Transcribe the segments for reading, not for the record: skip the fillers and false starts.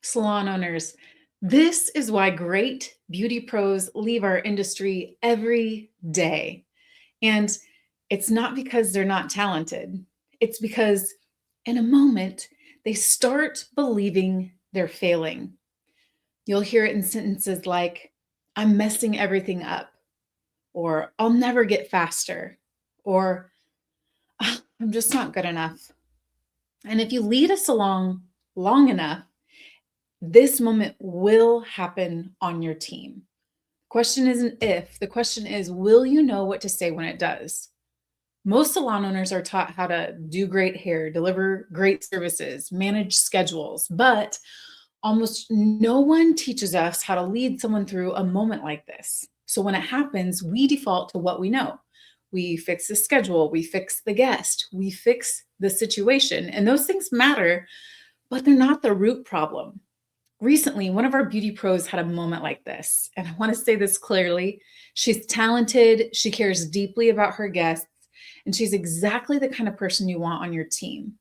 Salon owners. This is why great beauty pros leave our industry every day. And it's not because they're not talented, it's because in a moment, they start believing they're failing. You'll hear it in sentences like, I'm messing everything up, or I'll never get faster, or "Ah, I'm just not good enough." And if you lead us along long enough, this moment will happen on your team. Question isn't if, the question is, will you know what to say when it does? Most salon owners are taught how to do great hair, deliver great services, manage schedules, but almost no one teaches us how to lead someone through a moment like this. So when it happens, we default to what we know. We fix the schedule, we fix the guest, we fix the situation, and those things matter, but they're not the root problem. Recently, one of our beauty pros had a moment like this, and I want to say this clearly. She's talented, she cares deeply about her guests, and she's exactly the kind of person you want on your team.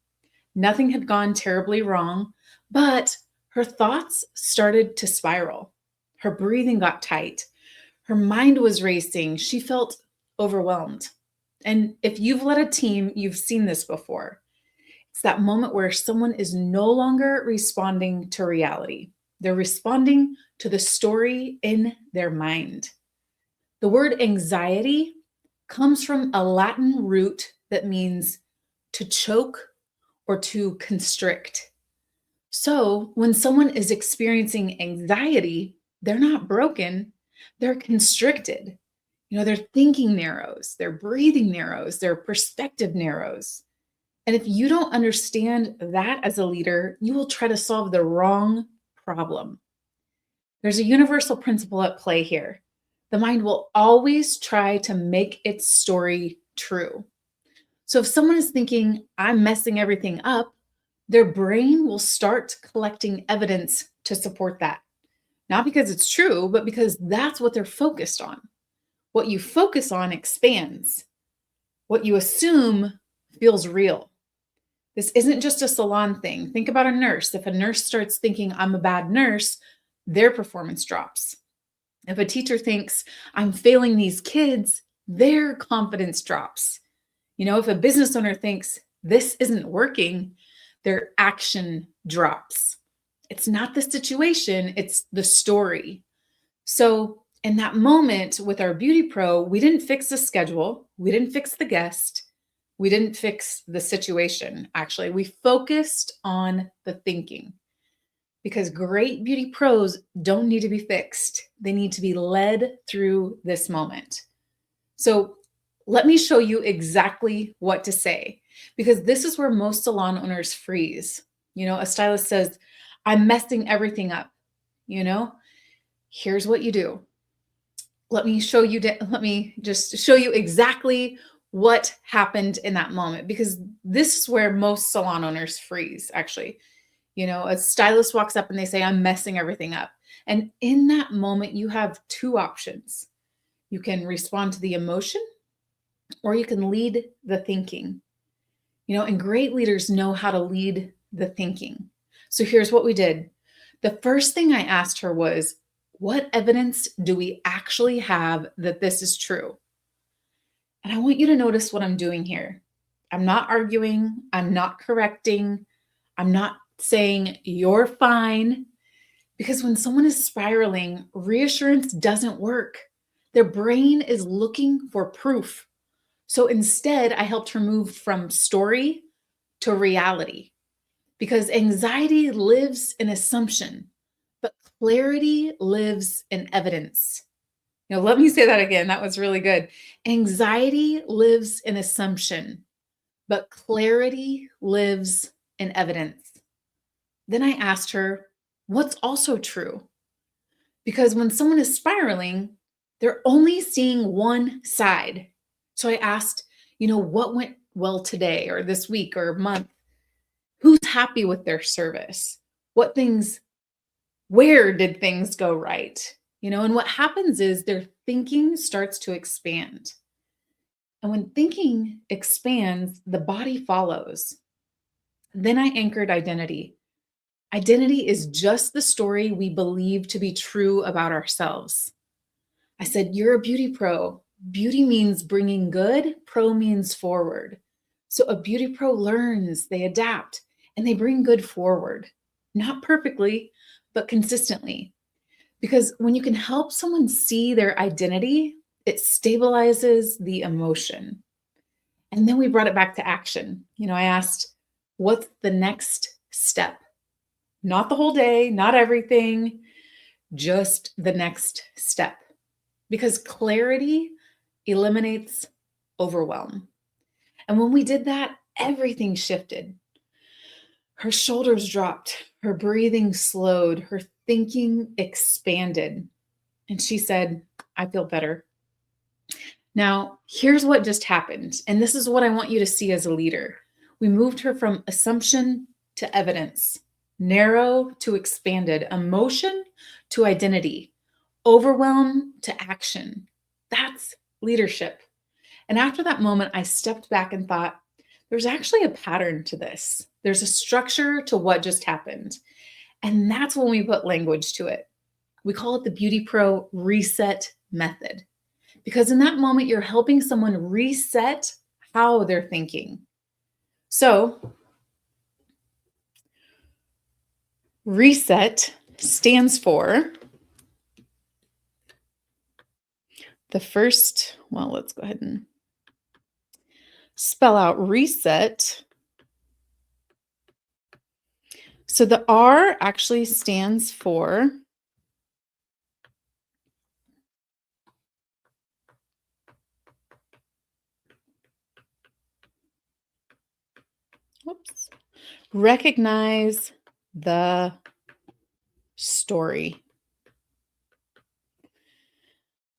Nothing had gone terribly wrong, but her thoughts started to spiral. Her breathing got tight. Her mind was racing. She felt overwhelmed. And if you've led a team, you've seen this before. It's that moment where someone is no longer responding to reality. They're responding to the story in their mind. The word anxiety comes from a Latin root that means to choke or to constrict. So when someone is experiencing anxiety, they're not broken, they're constricted. Their thinking narrows, their breathing narrows, their perspective narrows. And if you don't understand that as a leader, you will try to solve the wrong problem. There's a universal principle at play here. The mind will always try to make its story true. So if someone is thinking, I'm messing everything up, their brain will start collecting evidence to support that. Not because it's true, but because that's what they're focused on. What you focus on expands. What you assume feels real. This isn't just a salon thing. Think about a nurse. If a nurse starts thinking, I'm a bad nurse, their performance drops. If a teacher thinks, I'm failing these kids, their confidence drops. If a business owner thinks, this isn't working, their action drops. It's not the situation, it's the story. So, in that moment with our beauty pro, we didn't fix the schedule, we didn't fix the guest, we didn't fix the situation. Actually, we focused on the thinking because great beauty pros don't need to be fixed. They need to be led through this moment. So, let me show you exactly what to say because this is where most salon owners freeze. A stylist says, I'm messing everything up. Here's what you do. Let me just show you exactly what happened in that moment because this is where most salon owners freeze, actually. A stylist walks up and they say, I'm messing everything up. And in that moment, you have two options. You can respond to the emotion or you can lead the thinking. And great leaders know how to lead the thinking. So here's what we did. The first thing I asked her was, what evidence do we actually have that this is true? And I want you to notice what I'm doing here. I'm not arguing. I'm not correcting. I'm not saying you're fine. Because when someone is spiraling, reassurance doesn't work. Their brain is looking for proof. So instead, I helped her move from story to reality because anxiety lives in assumption, but clarity lives in evidence. Let me say that again. That was really good. Anxiety lives in assumption, but clarity lives in evidence. Then I asked her, what's also true? Because when someone is spiraling, they're only seeing one side. So I asked, what went well today or this week or month? Who's happy with their service? Where did things go right? And what happens is their thinking starts to expand. And when thinking expands, the body follows. Then I anchored identity. Identity is just the story we believe to be true about ourselves. I said, you're a beauty pro. Beauty means bringing good, pro means forward. So a beauty pro learns, they adapt, and they bring good forward. Not perfectly, but consistently. Because when you can help someone see their identity, it stabilizes the emotion. And then we brought it back to action. I asked, what's the next step? Not the whole day, not everything, just the next step. Because clarity eliminates overwhelm. And when we did that, everything shifted. Her shoulders dropped, her breathing slowed, her thinking expanded. And she said, I feel better. Now, here's what just happened. And this is what I want you to see as a leader. We moved her from assumption to evidence, narrow to expanded, emotion to identity, overwhelm to action. That's leadership. And after that moment, I stepped back and thought, there's actually a pattern to this. There's a structure to what just happened. And that's when we put language to it. We call it the Beauty Pro reset method. Because in that moment, you're helping someone reset how they're thinking. So, reset stands for the first, let's go ahead and spell out reset. So the R actually stands for recognize the story.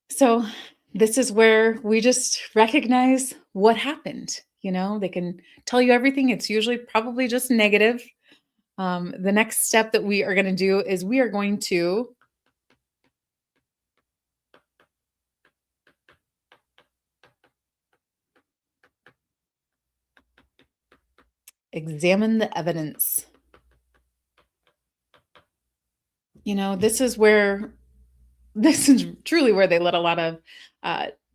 So this is where we just recognize what happened. They can tell you everything. It's usually probably just negative. The next step that we are going to do is we are going to examine the evidence. This is truly where they let a lot of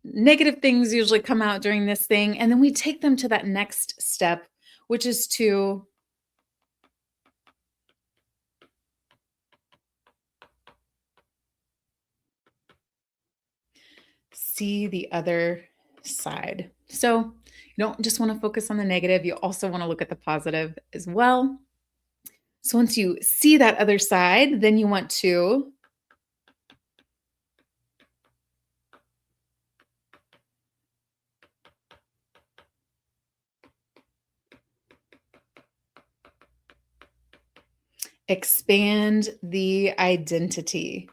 negative things usually come out during this thing. And then we take them to that next step, which is to see the other side. So you don't just want to focus on the negative. You also want to look at the positive as well. So once you see that other side, then you want to expand the identity.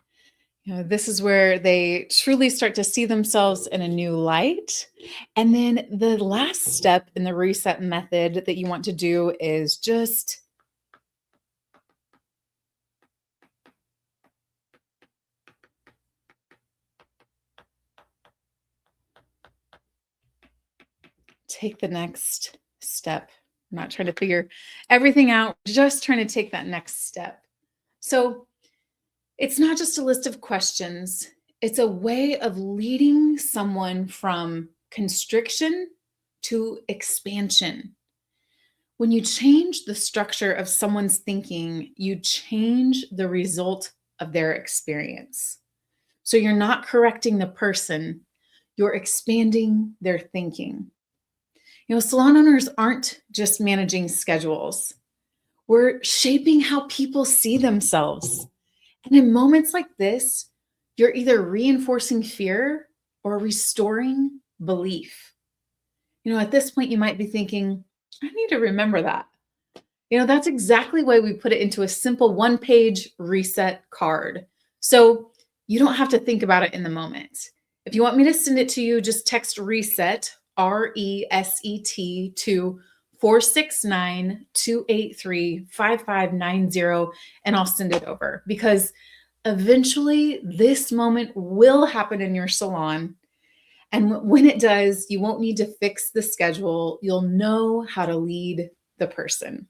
This is where they truly start to see themselves in a new light. And then the last step in the reset method that you want to do is just take the next step. I'm not trying to figure everything out, just trying to take that next step. So it's not just a list of questions. It's a way of leading someone from constriction to expansion. When you change the structure of someone's thinking, you change the result of their experience. So you're not correcting the person, you're expanding their thinking. Salon owners aren't just managing schedules. We're shaping how people see themselves. And in moments like this, you're either reinforcing fear or restoring belief. At this point, you might be thinking, I need to remember that. That's exactly why we put it into a simple one-page reset card. So you don't have to think about it in the moment. If you want me to send it to you, just text reset, RESET, to 469-283-5590, and I'll send it over, because eventually this moment will happen in your salon. And when it does, you won't need to fix the schedule. You'll know how to lead the person.